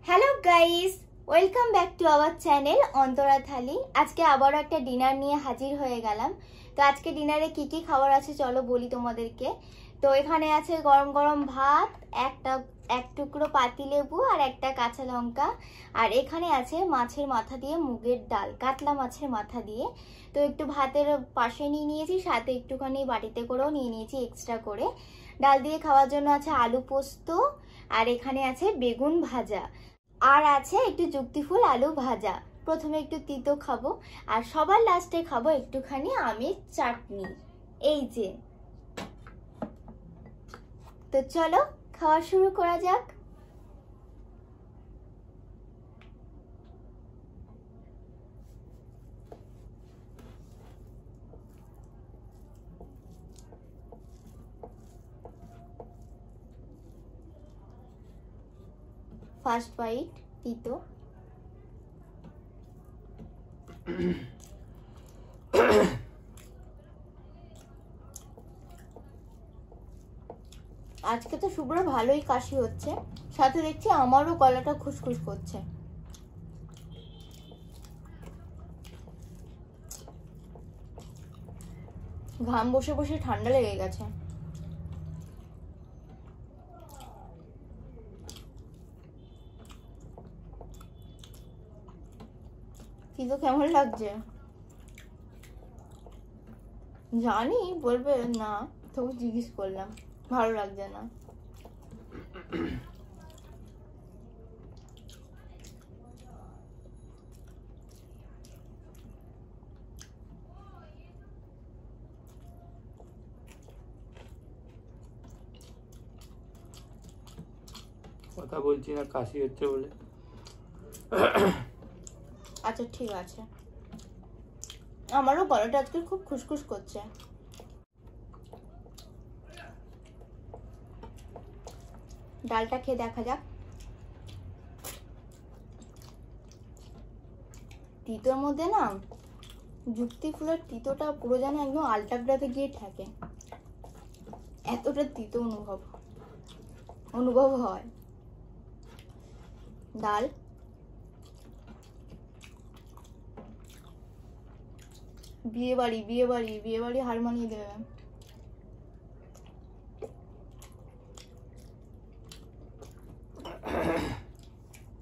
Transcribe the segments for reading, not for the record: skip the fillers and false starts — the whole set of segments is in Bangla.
Hello guys, welcome back to our channel Antara Thali. আজকে আবারও একটা ডিনার নিয়ে হাজির হয়ে গেলাম। তো আজকে ডিনারে কি কি খাবার আছে চলো বলি তোমাদেরকে। তো এখানে আছে গরম গরম ভাত, এক টুকরো পাতিলেবু আর একটা কাঁচা লঙ্কা। আর এখানে আছে মাছের মাথা দিয়ে মুগের ডাল, কাতলা মাছের মাথা দিয়ে। তো একটু ভাতের পাশে নিয়ে নিয়েছি, সাথে একটুখানি বাটিতে করেও নিয়ে নিয়েছি এক্সট্রা করে। ডাল দিয়ে খাওয়ার জন্য আছে আলু পোস্ত, আর এখানে আছে বেগুন ভাজা, আর আছে একটু যুক্তিফুল আলু ভাজা। প্রথমে একটু তিতো খাবো, আর সবার লাস্টে খাবো একটুখানি আমের চাটনি। এই যে, তো চলো খাওয়া শুরু করা যাক। ফার্স্ট বাইট তিতো। আজকে তো শুভ্র ভালোই কাশি হচ্ছে, সাথে দেখছি আমারও গলাটা খুসখুস করছে। ঘাম বসে বসে ঠান্ডা লেগে গেছে। তিতো কেমন লাগছে জানি, বলবে না, তবু জিজ্ঞেস করলাম। ভালো লাগছে না? কথা বলছি না, কাশি হচ্ছে বলে। আচ্ছা ঠিক আছে, আমারও গলাটা আজকে খুব খুসখুস করছে। ডালটা খেয়ে দেখা যাক। তিতোর মধ্যে না যুক্তি ফুলের তিতোটা পুরো যেন একদম আলটাগ্রাতে গিয়ে ঠেকে, এতটা তিতো অনুভব হয়। ডাল বিয়ে বাড়ি হার মানিয়ে দেবে।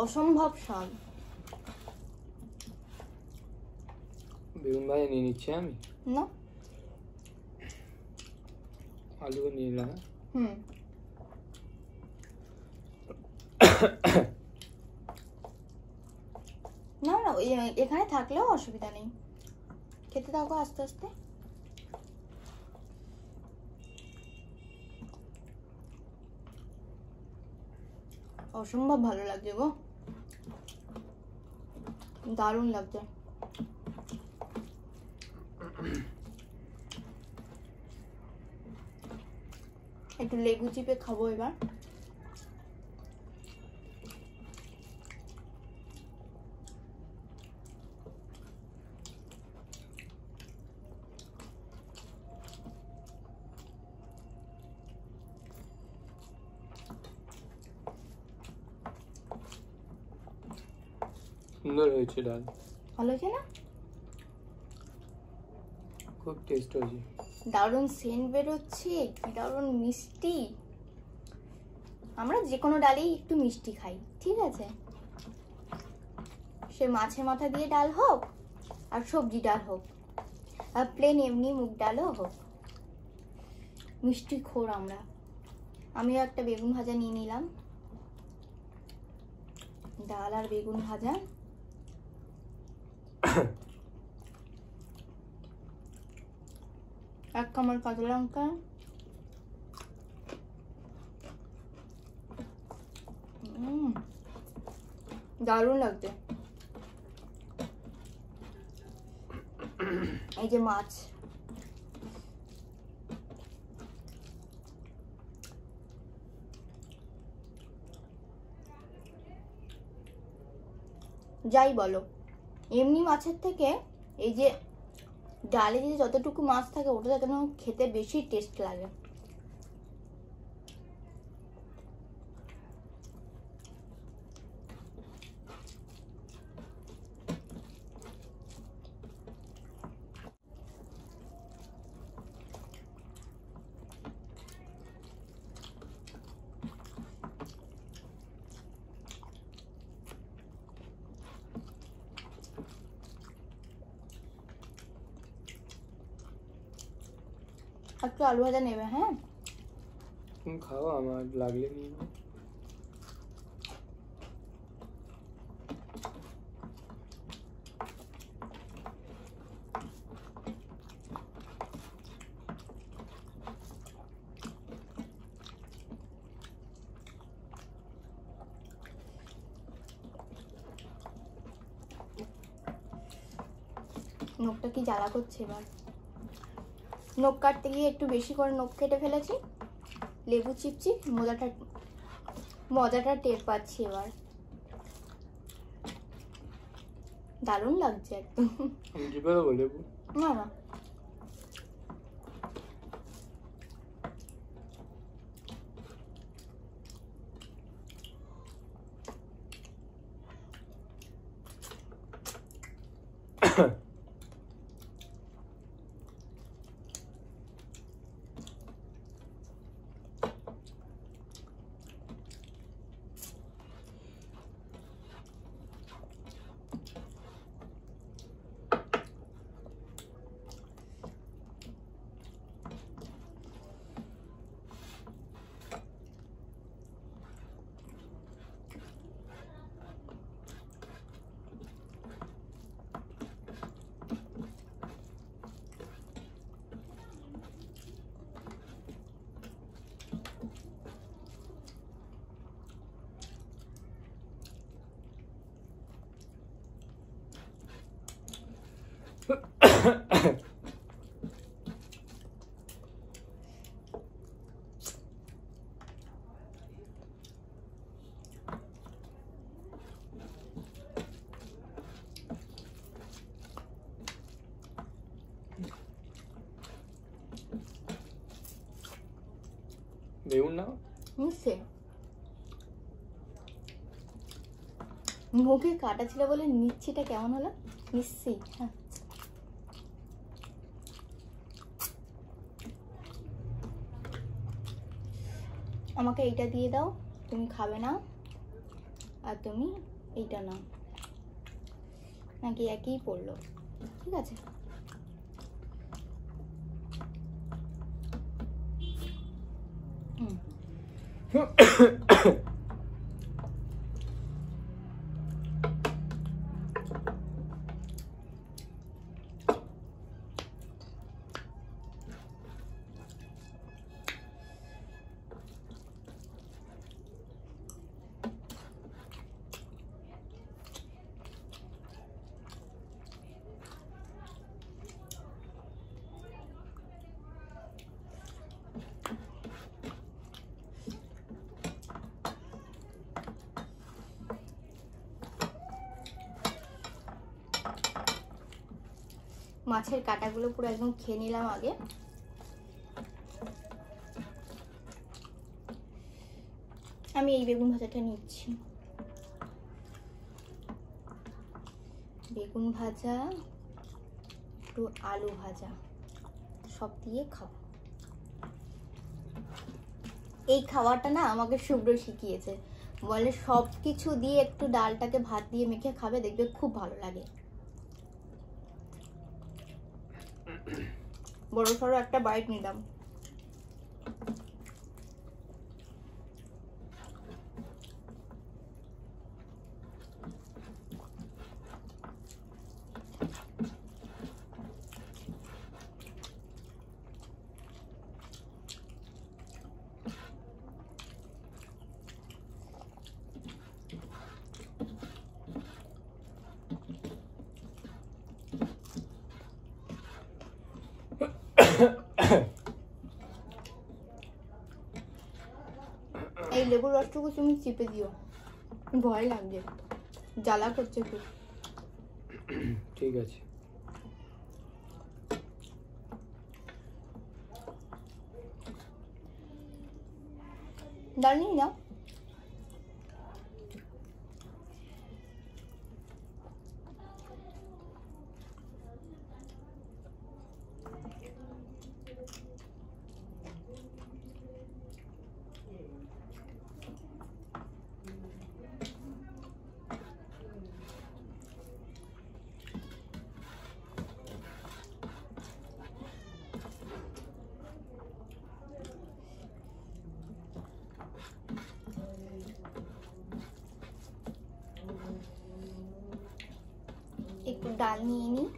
অসম্ভব স্বাদ। বেগুন ভাজা নিয়ে নিচ্ছি আমি, না আলু নিয়ে নিলাম। না না, এখানে থাকলেও অসুবিধা নেই, খেতে থাকো আস্তে আস্তে। অসম্ভব ভালো লাগছে গো, দারুণ লাগছে। একটু লেবু চিপে খাবো এবার। সুন্দর হয়েছে ডাল, ভালো হয়েছে না? খুব টেস্ট হয়েছে। দারুণ সেন্ট বেরোচ্ছে, কি দারুণ মিষ্টি। আমরা যে কোনো ডালেই একটু মিষ্টি খাই, ঠিক আছে? সে মাছের মাথা দিয়ে ডাল হোক, আর সবজি ডাল হোক, আর প্লেন এমনি মুগ ডালও হোক, মিষ্টি খোর আমরা। আমিও একটা বেগুন ভাজা নিয়ে নিলাম। ডাল আর বেগুন ভাজা, এক কামড় কাঁচা লঙ্কা, দারুণ লাগছে। এই যে মাছ, যাই বলো, এমনি মাছের থেকে এই যে ডালে যে যতটুকু মাছ থাকে ওটা যেন খেতে বেশি টেস্ট লাগে। একটু আলু ভাজা নেবে, হ্যাঁ? তুমি খাও, আমার লাগলে নিয়ে নাও। নখটা কি জ্বালা করছে এবার। নখ কাটতে গিয়ে একটু বেশি করে নখ কেটে ফেলেছি। লেবু চিপছি, মজাটা টের পাচ্ছি এবার। দারুণ লাগছে একদম। আমি জিভে দেবো লেবু? না না, বেগুন নাও। নিচ্ছে মুখে কাটা ছিল বলে নিচ্ছিটা কেমন হলো? নিচ্ছি, হ্যাঁ। আমাকে এইটা দিয়ে দাও, তুমি খাবে না, আর তুমি এইটা নাও, নাকি একই পড়লো? ঠিক আছে। মাছের কাঁটাগুলো পুরো একদম খেয়ে নিলাম আগে। আমি এই বেগুন ভাজাটা নিচ্ছি। বেগুন ভাজা, একটু আলু ভাজা, সব দিয়ে খাও। এই খাওয়াটা না আমাকে শুভ্র শিখিয়েছে, বলে সব কিছু দিয়ে একটু ডালটাকে ভাত দিয়ে মেখে খাবে, দেখবে খুব ভালো লাগে। বড় সড়ো একটা বাইট নিলাম। এই লেবুর রসটুকু তুমি চিপে দিও, ভয় লাগছে, জ্বালা করছে খুব। ঠিক আছে। ডাল নিয়ে নাও। ডাল নিয়ে নিই।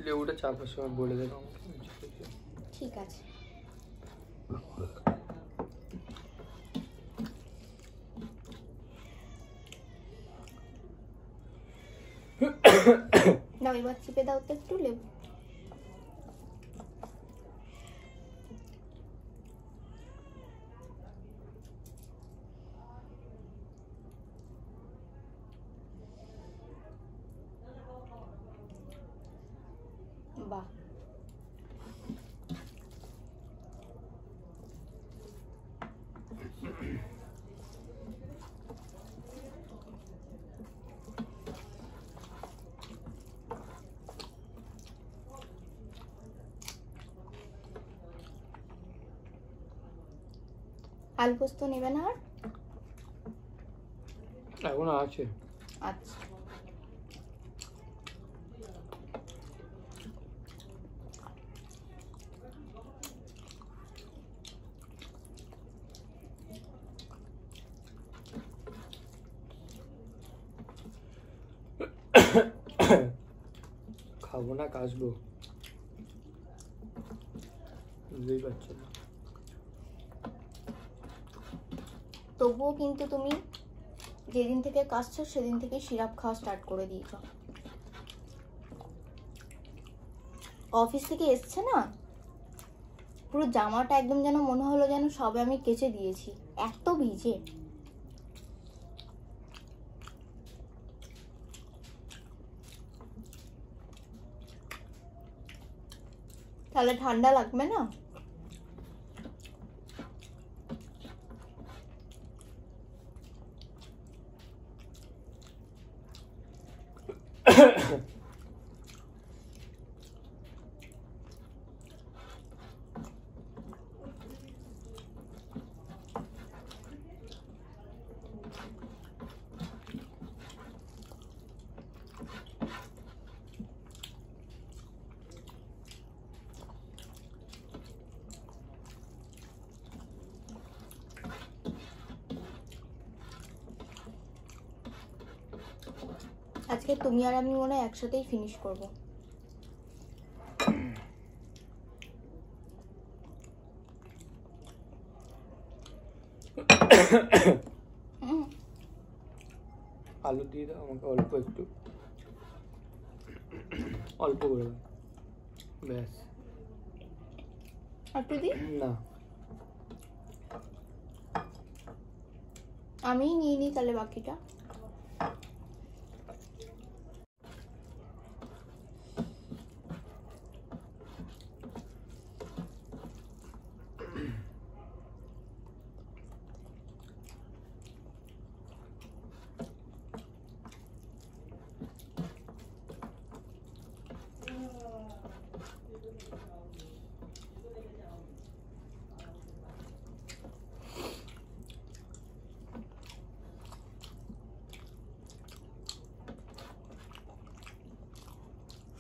লেবুটা চাপার সময় বলে দেবো আমাকে। ঠিক আছে। দাও, এবার চিপে দাও তো একটু লেবু। বাহ, আলু পোস্ত নেবে না আর? এখন আছে। আচ্ছা, খাবো না, কাশবো, বুঝতেই পারছো না। তবুও কিন্তু তুমি যেদিন থেকে কাশছো সেদিন থেকে সিরাপ খাওয়া স্টার্ট করে দিয়েছো। অফিস থেকে এসছে না, পুরো জামাটা একদম যেন মনে হলো যেন সবে আমি কেচে দিয়েছি, এত ভিজে। তাহলে ঠান্ডা লাগবে না? আজকে তুমি আর আমি মনে হয় একসাথেই ফিনিশ করবো। আলু দিয়ে দাও আমাকে, অল্প একটু, অল্প করে দাও, ব্যাস। একটু দি, না, আমি নিয়ে নিই তাহলে বাকিটা।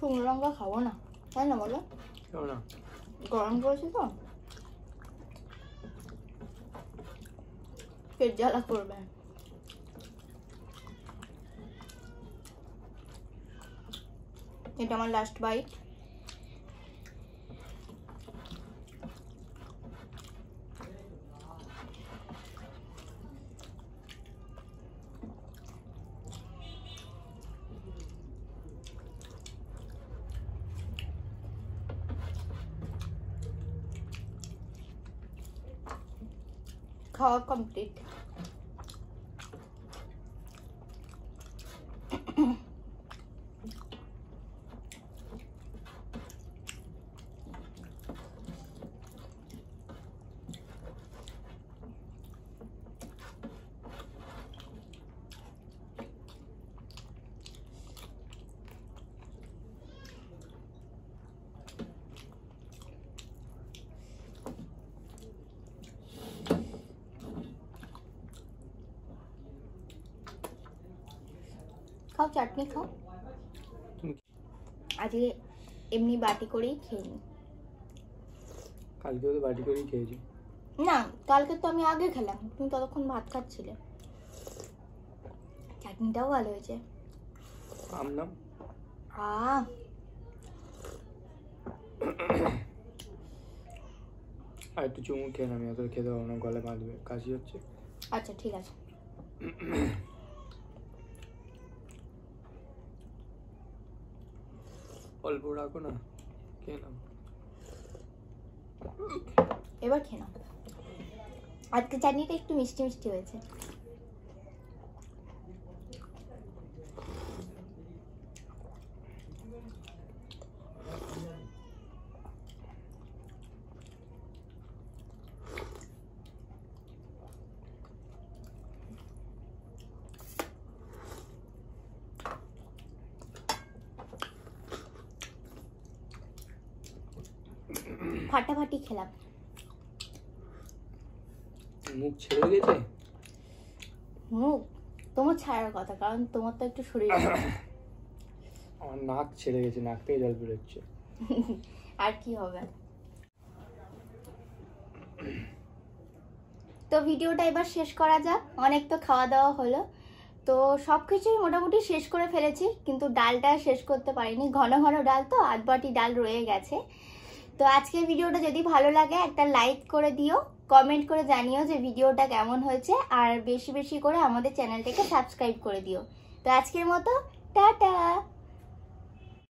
শুকনো লঙ্কা খাবো না, তাই না বলো? কেউ না, গরম করেছি তো, পেট জ্বালা করবে। এটা আমার লাস্ট বাইট। খাওয়া কমপ্লিট। খাও, চাটনি খাও। আজকে এমনি বাটি করেই খেয়ে নি। কালকেও তো বাটি করেই খেয়েছি। না, কালকে তো আমি আগে খেলাম, তুমি ততক্ষণ ভাত খাচ্ছিলে। চাটনিটাও ভালো হয়েছে। আম নাম। আহ আর একটু চুমু খেয়ে না, আমি অত খেতে পারবো না, গলা বাঁধবে, কাশি হচ্ছে। আচ্ছা ঠিক আছে। অল্প রাখো না, খেয়ে নাও। এবার খেয়ে নাও। আজকে চাটনিটা একটু মিষ্টি মিষ্টি হয়েছে। ফাটাফাটি খেলাম। মুখ ছেড়ে গেছে? মুখ তোমার ছাড়ার কথা, কারণ তোমার তো একটু শরীর আমার নাক ছেড়ে গেছে, নাক থেকে জল বেরোচ্ছে। আর কি হবে। তো ভিডিওটা এবার শেষ করা যাক, অনেক তো খাওয়া দাওয়া হলো। তো সব কিছুই মোটামুটি শেষ করে ফেলেছি, কিন্তু ডালটা শেষ করতে পারিনি, ঘন ঘন ডাল তো, আধ বাটি ডাল রয়ে গেছে। তো আজকের ভিডিওটা যদি ভালো লাগে একটা লাইক করে দিও, কমেন্ট করে জানিও যে ভিডিওটা কেমন হয়েছে, আর বেশি বেশি করে আমাদের চ্যানেলটাকে সাবস্ক্রাইব করে দিও। তো আজকের মতো টাটা।